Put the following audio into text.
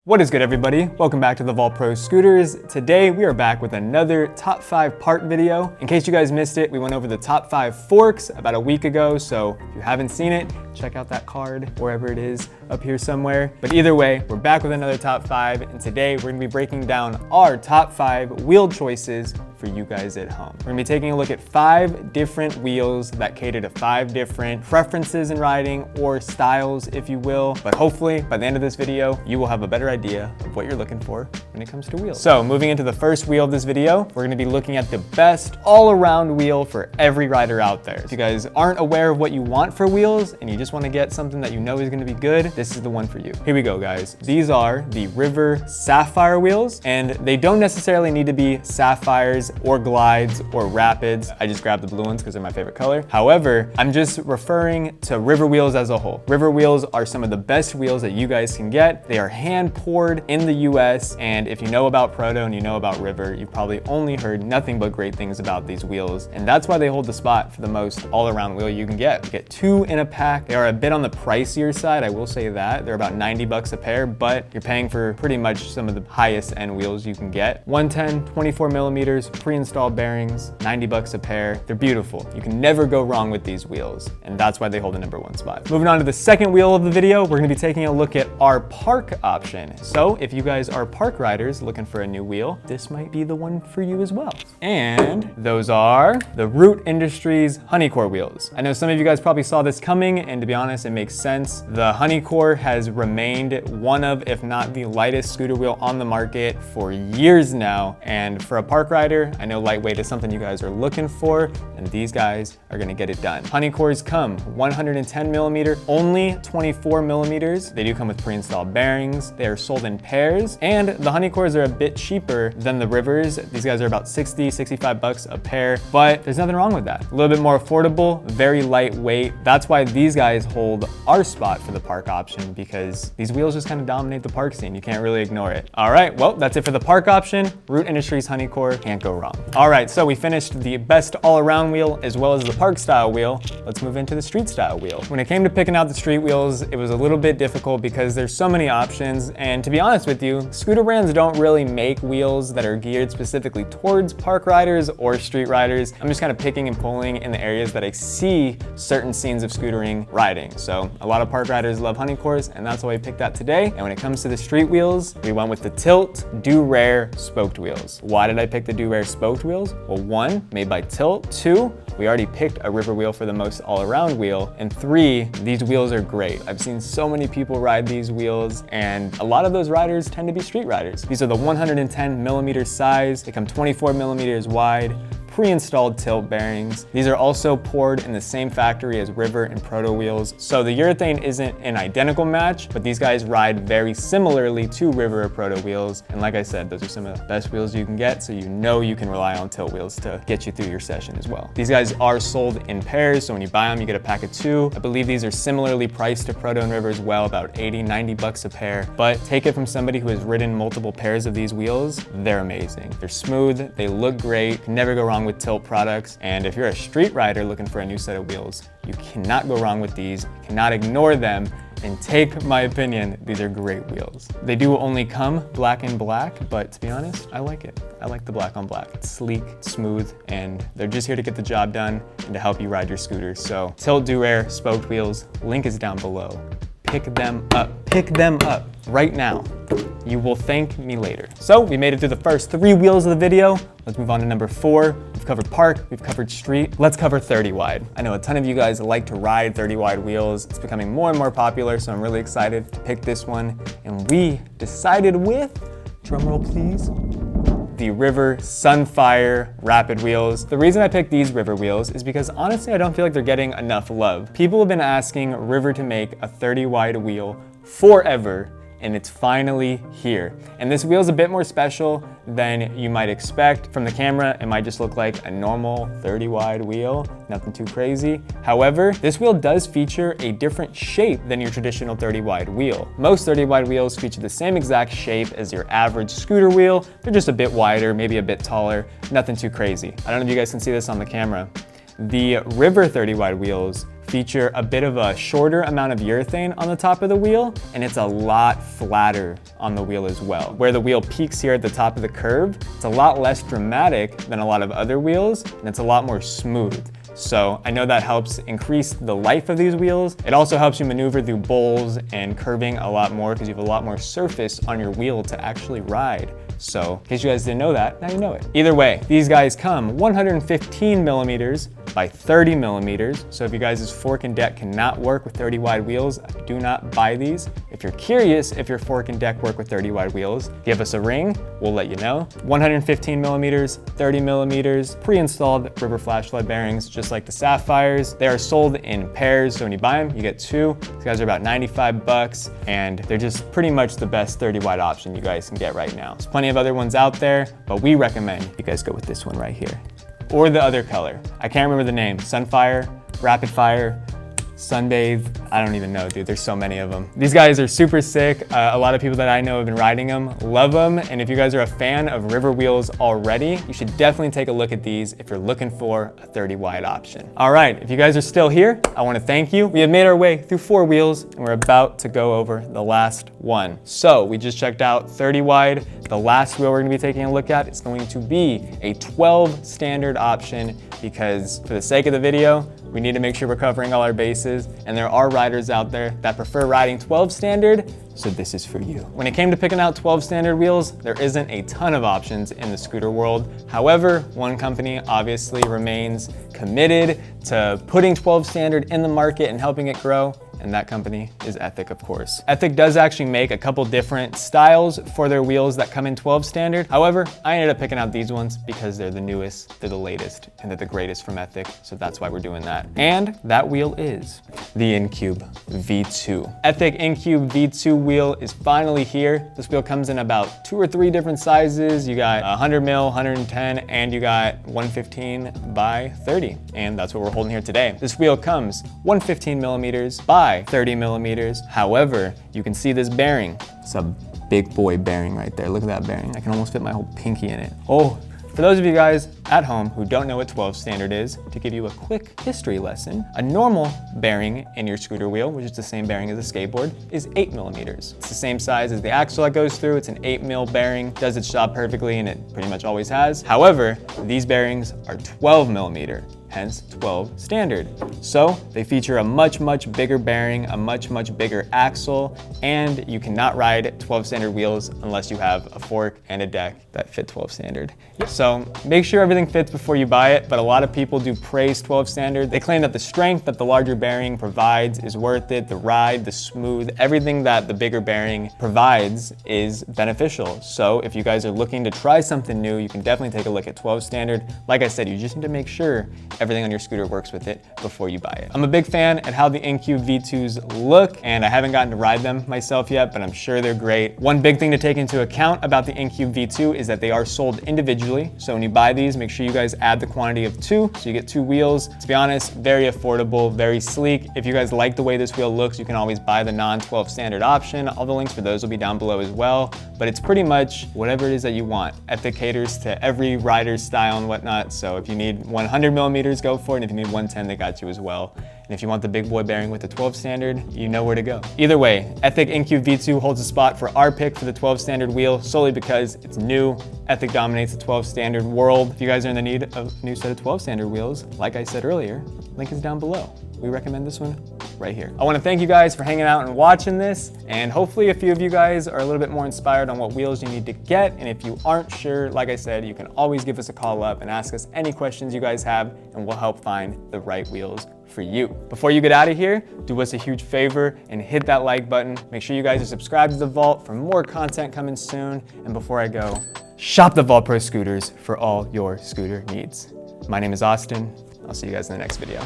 What is good, everybody? Welcome back to TheVaultProScooters. Today we are back with another top 5 part video. In case you guys missed it, we went over the top 5 forks about a week ago, so if you haven't seen it, check out that card wherever it is up here somewhere. But either way, we're back with another top 5, and today we're gonna be breaking down our top 5 wheel choices for you guys at home. We're gonna be taking a look at 5 different wheels that cater to 5 different preferences in riding, or styles, if you will. But hopefully, by the end of this video, you will have a better idea of what you're looking for when it comes to wheels. So moving into the first wheel of this video, we're gonna be looking at the best all-around wheel for every rider out there. If you guys aren't aware of what you want for wheels and you just wanna get something that you know is gonna be good, this is the one for you. Here we go, guys. These are the River Sapphire wheels, and they don't necessarily need to be Sapphires or Glides or Rapids. I just grabbed the blue ones because they're my favorite color. However, I'm just referring to River wheels as a whole. River wheels are some of the best wheels that you guys can get. They are hand poured in the US, and if you know about Proto and you know about River, you've probably only heard nothing but great things about these wheels, and that's why they hold the spot for the most all-around wheel you can get. You get 2 in a pack. They are a bit on the pricier side, I will say that. They're about 90 bucks a pair, but you're paying for pretty much some of the highest end wheels you can get. 110, 24 millimeters, pre-installed bearings, 90 bucks a pair. They're beautiful. You can never go wrong with these wheels, and that's why they hold the #1 spot. Moving on to the second wheel of the video, we're gonna be taking a look at our park option. So if you guys are park riders looking for a new wheel, this might be the one for you as well. And those are the Root Industries Honeycore wheels. I know some of you guys probably saw this coming, and to be honest, it makes sense. The Honeycore has remained one of, if not the lightest scooter wheel on the market for years now. And for a park rider, I know lightweight is something you guys are looking for, and these guys are gonna get it done. Honeycores come 110 millimeter, only 24 millimeters. They do come with pre-installed bearings. They are sold in pairs, and the Honeycores are a bit cheaper than the Rivers. These guys are about 60, 65 bucks a pair, but there's nothing wrong with that. A little bit more affordable, very lightweight. That's why these guys hold our spot for the park option, because these wheels just kind of dominate the park scene. You can't really ignore it. All right, well, that's it for the park option. Root Industries Honeycore, can't go wrong. All right, so we finished the best all-around wheel as well as the park style wheel. Let's move into the street style wheel. When it came to picking out the street wheels, it was a little bit difficult because there's so many options, and to be honest with you, scooter brands don't really make wheels that are geared specifically towards park riders or street riders. I'm just kind of picking and pulling in the areas that I see certain scenes of scootering riding. So a lot of park riders love Honeycores, and that's why I picked that today. And when it comes to the street wheels, we went with the Tilt Do Rare spoked wheels. Why did I pick the Do Rare spoked wheels? Well, 1, made by Tilt. 2, we already picked a River wheel for the most all-around wheel. And 3, these wheels are great. I've seen so many people ride these wheels, and a lot of those riders tend to be street riders. These are the 110 millimeter size. They come 24 millimeters wide, pre-installed tilt bearings. These are also poured in the same factory as River and Proto wheels. So the urethane isn't an identical match, but these guys ride very similarly to River or Proto wheels. And like I said, those are some of the best wheels you can get, so you know you can rely on tilt wheels to get you through your session as well. These guys are sold in pairs, so when you buy them, you get a pack of 2. I believe these are similarly priced to Proto and River as well, about 80, 90 bucks a pair. But take it from somebody who has ridden multiple pairs of these wheels, they're amazing. They're smooth, they look great, can never go wrong with tilt products. And if you're a street rider looking for a new set of wheels, you cannot go wrong with these. You cannot ignore them. And take my opinion, these are great wheels. They do only come black and black, but to be honest, I like it. I like the black on black. It's sleek, smooth, and they're just here to get the job done and to help you ride your scooter. So Tilt Do Rare spoked wheels, link is down below. Pick them up. Pick them up right now. You will thank me later. So we made it through the first 3 wheels of the video. Let's move on to number 4. We've covered park, we've covered street. Let's cover 30 wide. I know a ton of you guys like to ride 30 wide wheels. It's becoming more and more popular, so I'm really excited to pick this one. And we decided with, drumroll please, the River Sunfire Rapid wheels. The reason I picked these River wheels is because honestly, I don't feel like they're getting enough love. People have been asking River to make a 30 wide wheel forever, and it's finally here. And this wheel is a bit more special than you might expect. From the camera, it might just look like a normal 30 wide wheel, nothing too crazy. However, this wheel does feature a different shape than your traditional 30 wide wheel. Most 30 wide wheels feature the same exact shape as your average scooter wheel. They're just a bit wider, maybe a bit taller, nothing too crazy. I don't know if you guys can see this on the camera. The River 30 wide wheels feature a bit of a shorter amount of urethane on the top of the wheel, and it's a lot flatter on the wheel as well. Where the wheel peaks here at the top of the curve, it's a lot less dramatic than a lot of other wheels, and it's a lot more smooth. So I know that helps increase the life of these wheels. It also helps you maneuver through bowls and curving a lot more because you have a lot more surface on your wheel to actually ride. So in case you guys didn't know that, now you know it. Either way, these guys come 115 millimeters by 30 millimeters. So if you guys' fork and deck cannot work with 30 wide wheels, do not buy these. If you're curious if your fork and deck work with 30 wide wheels, give us a ring, we'll let you know. 115 millimeters, 30 millimeters, pre-installed river flashlight bearings, just like the Sapphires. They are sold in pairs, so when you buy them, you get two. These guys are about 95 bucks, and they're just pretty much the best 30 wide option you guys can get right now. There's plenty of other ones out there, but we recommend you guys go with this one right here. Or the other color. I can't remember the name. Sunfire, Rapid Fire, Sunbathe. I don't even know, dude. There's so many of them. These guys are super sick. A lot of people that I know have been riding them, love them. And if you guys are a fan of river wheels already, you should definitely take a look at these if you're looking for a 30 wide option. All right, if you guys are still here, I want to thank you. We have made our way through 4 wheels, and we're about to go over the last one. So we just checked out 30 wide. The last wheel we're going to be taking a look at is going to be a 12 standard option, because for the sake of the video, we need to make sure we're covering all our bases, and there are riders out there that prefer riding 12 standard, so this is for you. When it came to picking out 12 standard wheels, there isn't a ton of options in the scooter world. However, one company obviously remains committed to putting 12 standard in the market and helping it grow, and that company is Ethic, of course. Ethic does actually make a couple different styles for their wheels that come in 12 standard. However, I ended up picking out these ones because they're the newest, they're the latest, and they're the greatest from Ethic, so that's why we're doing that. And that wheel is the Incube V2. Ethic Incube V2 wheel is finally here. This wheel comes in about 2 or 3 different sizes. You got 100 mil, 110, and you got 115 by 30, and that's what we're holding here today. This wheel comes 115 millimeters by 30 millimeters. However, you can see this bearing. It's a big boy bearing right there. Look at that bearing. I can almost fit my whole pinky in it. Oh, for those of you guys at home who don't know what 12 standard is, to give you a quick history lesson, a normal bearing in your scooter wheel, which is the same bearing as a skateboard, is 8 millimeters. It's the same size as the axle that goes through. It's an 8 mil bearing, does its job perfectly, and it pretty much always has. However, these bearings are 12 millimeter. Hence 12 standard. So they feature a much bigger bearing, a much bigger axle, and you cannot ride 12 standard wheels unless you have a fork and a deck that fit 12 standard. So make sure everything fits before you buy it, but a lot of people do praise 12 standard. They claim that the strength that the larger bearing provides is worth it, the ride, the smooth, everything that the bigger bearing provides is beneficial. So if you guys are looking to try something new, you can definitely take a look at 12 standard. Like I said, you just need to make sure everything on your scooter works with it before you buy it. I'm a big fan at how the Incube V2s look, and I haven't gotten to ride them myself yet, but I'm sure they're great. One big thing to take into account about the Incube V2 is that they are sold individually. So when you buy these, make sure you guys add the quantity of 2, so you get 2 wheels. To be honest, very affordable, very sleek. If you guys like the way this wheel looks, you can always buy the non-12 standard option. All the links for those will be down below as well, but it's pretty much whatever it is that you want. Ethic caters to every rider's style and whatnot, so if you need 100 millimeters, go for it. And if you need 110, they got you as well. And if you want the big boy bearing with the 12 standard, you know where to go. Either way, Ethic Incube V2 holds a spot for our pick for the 12 standard wheel solely because it's new. Ethic dominates the 12 standard world. If you guys are in the need of a new set of 12 standard wheels, like I said earlier, link is down below. We recommend this one right here. I want to thank you guys for hanging out and watching this, and hopefully a few of you guys are a little bit more inspired on what wheels you need to get. And if you aren't sure, like I said, you can always give us a call up and ask us any questions you guys have, and we'll help find the right wheels for you. Before you get out of here, do us a huge favor and hit that like button. Make sure you guys are subscribed to The Vault for more content coming soon. And before I go, shop The Vault Pro Scooters for all your scooter needs. My name is Austin. I'll see you guys in the next video.